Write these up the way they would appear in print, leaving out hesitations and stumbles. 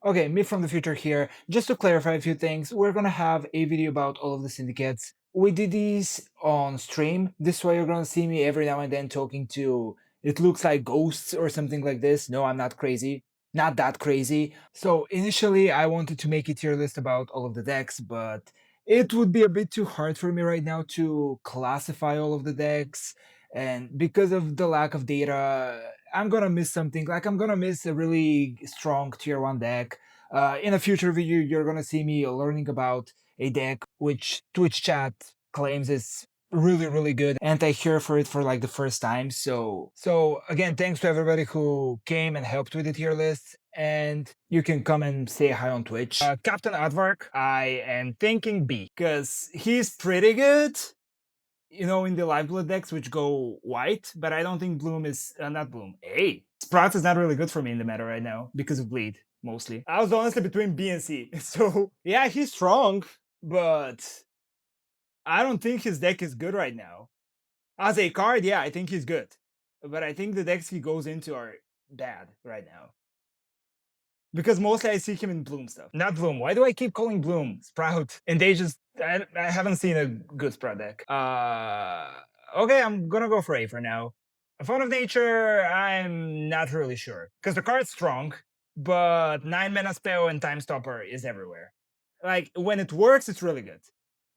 Okay, me from the future here. Just to clarify a few things, we're gonna have a video about all of the syndicates. We did these on stream. This way you're gonna see me every now and then talking to, it looks like ghosts or something like this. No, I'm not crazy. Not that crazy. So initially I wanted to make a tier list about all of the decks, but it would be a bit too hard for me right now to classify all of the decks. And because of the lack of data, I'm gonna miss something. Like I'm gonna miss a really strong tier 1 deck. In a future video, you're gonna see me learning about a deck which Twitch chat claims is really, really good, and I hear for it for like the first time. So again, thanks to everybody who came and helped with the tier list. And you can come and say hi on Twitch. Captain Advark, I am thinking B, because he's pretty good, you know, in the Lifeblood decks which go white, but I don't think Bloom is not Bloom. Hey, Sprouts is not really good for me in the meta right now because of bleed mostly. I was honestly between B and C, so yeah, he's strong, but I don't think his deck is good right now. As a card, yeah, I think he's good, but I think the decks he goes into are bad right now. Because mostly I see him in Bloom stuff. Not Bloom. Why do I keep calling Bloom Sprout? And they just, I haven't seen a good Sprout deck. Okay, I'm gonna go for A for now. Font of Nature, I'm not really sure. Because the card's strong, but 9 mana spell and Time Stopper is everywhere. Like, when it works, it's really good.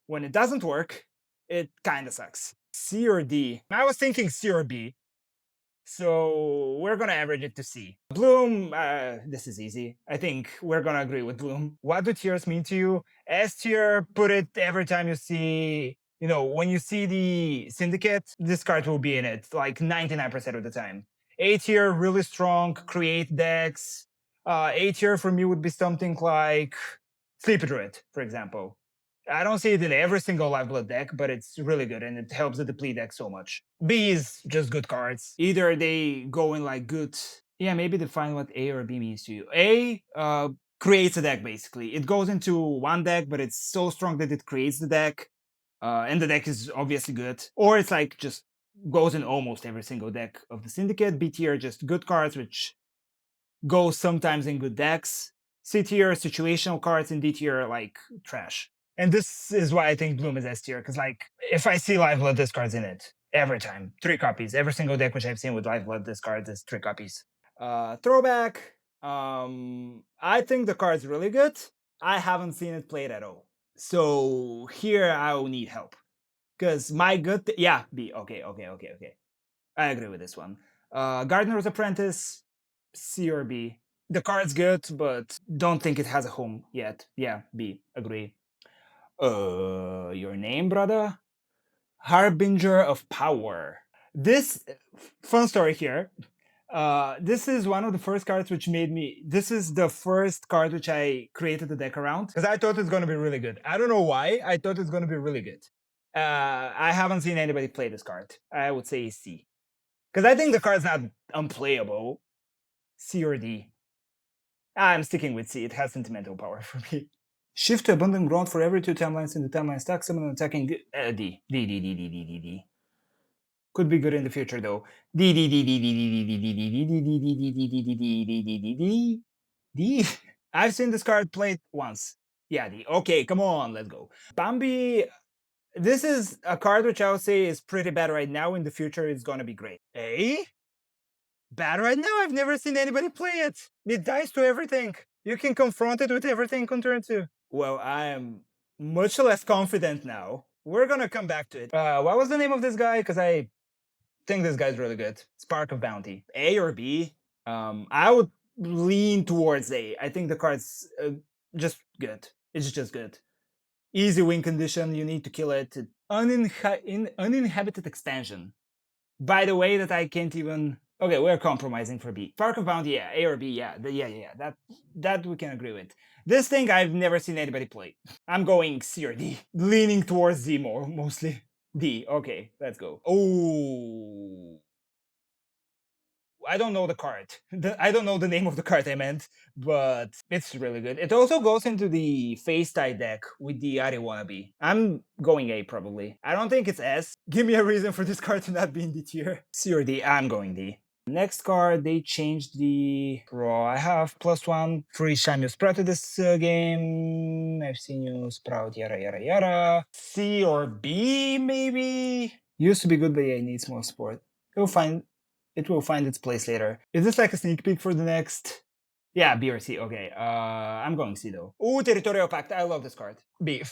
When it doesn't work, it kinda sucks. C or D? I was thinking C or B. So we're gonna average it to C. Bloom, this is easy. I think we're gonna agree with Bloom. What do tiers mean to you? S tier, put it every time you see, you know, when you see the Syndicate, this card will be in it, like 99% of the time. A tier, really strong, create decks. A tier for me would be something like Sleepy Druid, for example. I don't see it in every single Lifeblood deck, but it's really good and it helps the deplete deck so much. B is just good cards. Either they go in like good. Yeah, maybe define what A or B means to you. A creates a deck basically. It goes into one deck, but it's so strong that it creates the deck. And the deck is obviously good. Or it's like just goes in almost every single deck of the Syndicate. B tier just good cards, which go sometimes in good decks. C tier situational cards, and D tier like trash. And this is why I think Bloom is S tier, because like if I see Lifeblood, this card's in it every time. 3 copies. Every single deck which I've seen with Lifeblood, this card is 3 copies. Throwback. I think the card's really good. I haven't seen it played at all. So here I'll need help. Because my good yeah, B. Okay. I agree with this one. Gardener's Apprentice, C or B. The card's good, but don't think it has a home yet. Yeah, B. Agree. Your name, brother? Harbinger of Power. This fun story here. This is one of the first cards which made me. This is the first card which I created the deck around because I thought it's gonna be really good. I don't know why. I thought it's gonna be really good. I haven't seen anybody play this card. I would say C. Because I think the card's not unplayable. C or D. I'm sticking with C. It has sentimental power for me. Shift to Abundant Growth for every 2 timelines in the timeline stack. Summon attacking D. D. Could be good in the future though. D. I've seen this card played once. Yeah, D. Okay, come on, let's go. Bambi. This is a card which I would say is pretty bad right now. In the future, it's gonna be great. Eh? Bad right now? I've never seen anybody play it. It dies to everything. You can confront it with everything on turn 2. Well, I am much less confident now. We're gonna come back to it. What was the name of this guy? Because I think this guy's really good. Spark of Bounty. A or B? I would lean towards A. I think the card's just good. It's just good. Easy win condition. You need to kill it. Uninhabited extension. By the way, that I can't even. Okay, we're compromising for B. Spark of Bounty, yeah. A or B, yeah. Yeah. That we can agree with. This thing I've never seen anybody play. I'm going C or D. Leaning towards D more, mostly. D, okay, let's go. Oh. I don't know the card. I don't know the name of the card I meant, but it's really good. It also goes into the face tie deck with the Ari Wannabe. I'm going A probably. I don't think it's S. Give me a reason for this card to not be in D tier. C or D. I'm going D. Next card, they changed the draw. I have +1 for each time you sprout to this game. I've seen you sprout yada yada yada. C or B maybe? Used to be good, but yeah, it needs more support. It will find its place later. Is this like a sneak peek for the next? Yeah, B or C. Okay. I'm going C though. Ooh, Territorial Pact. I love this card. B.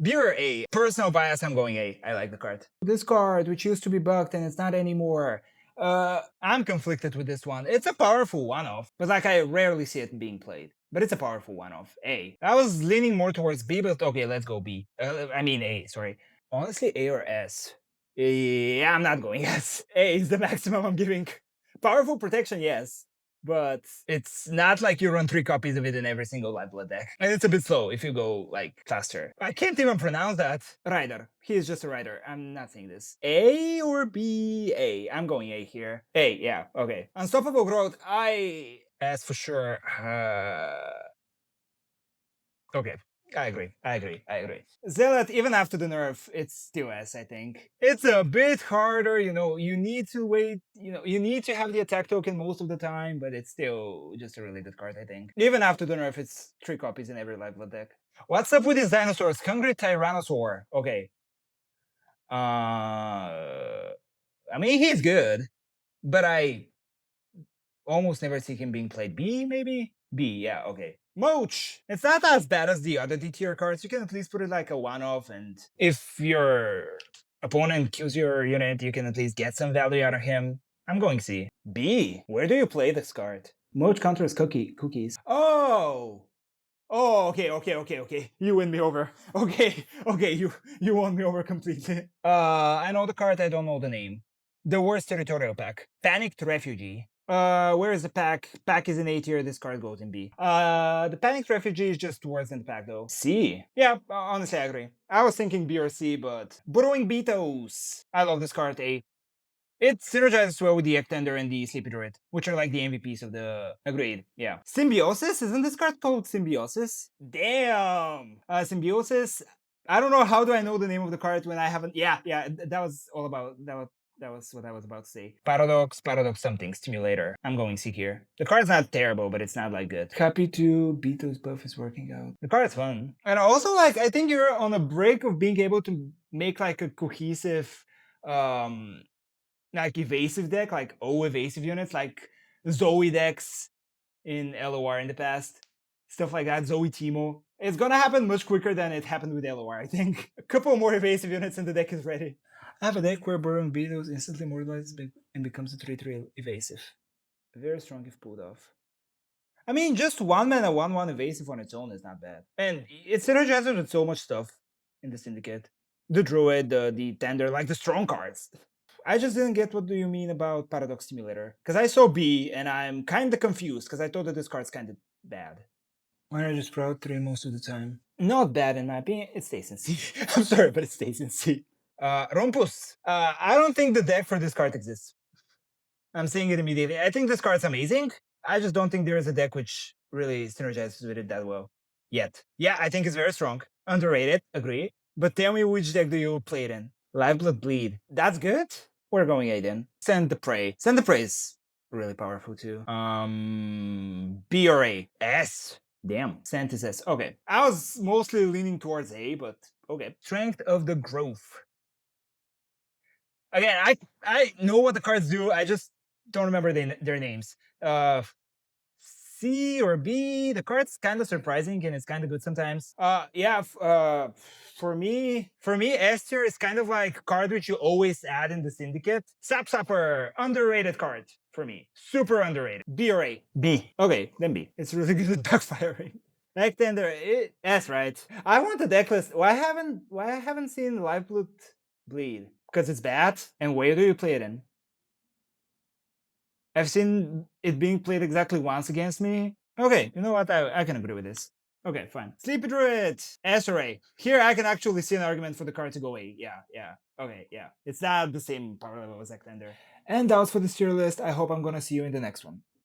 B or A. Personal bias, I'm going A. I like the card. This card, which used to be bugged and it's not anymore. I'm conflicted with this one. It's a powerful one-off, but like I rarely see it being played. But it's a powerful one-off. A. I was leaning more towards B, but okay, let's go B. I mean A, sorry. Honestly, A or S. Yeah, I'm not going S. A is the maximum I'm giving. Powerful protection, yes. But it's not like you run 3 copies of it in every single Lifeblood deck. And it's a bit slow if you go, like, faster. I can't even pronounce that. Rider. He is just a rider. I'm not saying this. A or B? A. I'm going A here. A, yeah, okay. Unstoppable Growth, S for sure. Okay. I agree. Zealot, even after the nerf, it's still S, I think. It's a bit harder, you need to wait, you need to have the attack token most of the time, but it's still just a really good card, I think. Even after the nerf, it's 3 copies in every Lifeblood deck. What's up with these dinosaurs? Hungry Tyrannosaur. Okay. I mean, he's good, but I almost never see him being played. B, maybe? B, yeah, okay. Moach! It's not as bad as the other D tier cards. You can at least put it like a one-off, and if your opponent kills your unit, you can at least get some value out of him. I'm going C. B, where do you play this card? Moach counters cookies. Oh! Oh, okay. You win me over. Okay, you won me over completely. I know the card, I don't know the name. The worst territorial pack. Panicked Refugee. Where is the pack? Pack is in A tier, this card goes in B. The Panicked Refugee is just worse than the pack though. C. Yeah, honestly I agree. I was thinking B or C, but Burrowing Beetles. I love this card, A. It synergizes well with the Ectender and the Sleepy Druid, which are like the MVPs of the. Agreed, yeah. Symbiosis? Isn't this card called Symbiosis? Damn! Symbiosis. I don't know how do I know the name of the card when I haven't. Yeah, that was all about. That was what I was about to say. Paradox something, Stimulator. I'm going C here. The card's not terrible, but it's not like good. Happy to Beeto's buff is working out. The card's fun. And also, like, I think you're on a break of being able to make like a cohesive like evasive deck, like evasive units, like Zoe decks in LOR in the past, stuff like that. Zoe Timo. It's gonna happen much quicker than it happened with LOR, I think. A couple more evasive units and the deck is ready. I have a deck where Burrowing Beetles instantly immortalizes and becomes a 3/3 evasive. Very strong if pulled off. I mean, just 1 mana 1/1 evasive on its own is not bad. And it synergizes with so much stuff in the Syndicate. The Druid, the Tender, like the strong cards. I just didn't get what do you mean about Paradox Stimulator. Because I saw B and I'm kind of confused because I thought that this card's kind of bad. Why not just Proud 3 most of the time? Not bad in my opinion. It stays in C. I'm sorry, but it stays in C. Rompus. I don't think the deck for this card exists. I'm saying it immediately. I think this card's amazing. I just don't think there is a deck which really synergizes with it that well. Yet. Yeah, I think it's very strong. Underrated, agree. But tell me which deck do you play it in? Lifeblood Bleed. That's good? We're going A then. Send the Prey. Send the Prey is really powerful too. B or A? S. Damn. Sent is S. Okay. I was mostly leaning towards A, but okay. Strength of the Growth. Again, I know what the cards do. I just don't remember their names. C or B. The card's kind of surprising and it's kind of good sometimes. Yeah. For me, S tier is kind of like card which you always add in the Syndicate. Sapsapper, underrated card for me. Super underrated. B or A? B. Okay, then B. It's really good at backfiring. Ectender, that's right. I want the deck list. Why I haven't seen Lifeblood Bleed? Because it's bad. And where do you play it in? I've seen it being played exactly once against me. Okay, you know what? I can agree with this. Okay, fine. Sleepy Druid, S or A. Here I can actually see an argument for the card to go A. Yeah. Okay, yeah. It's not the same power level as Ectender. And that was for this tier list. I hope I'm gonna see you in the next one.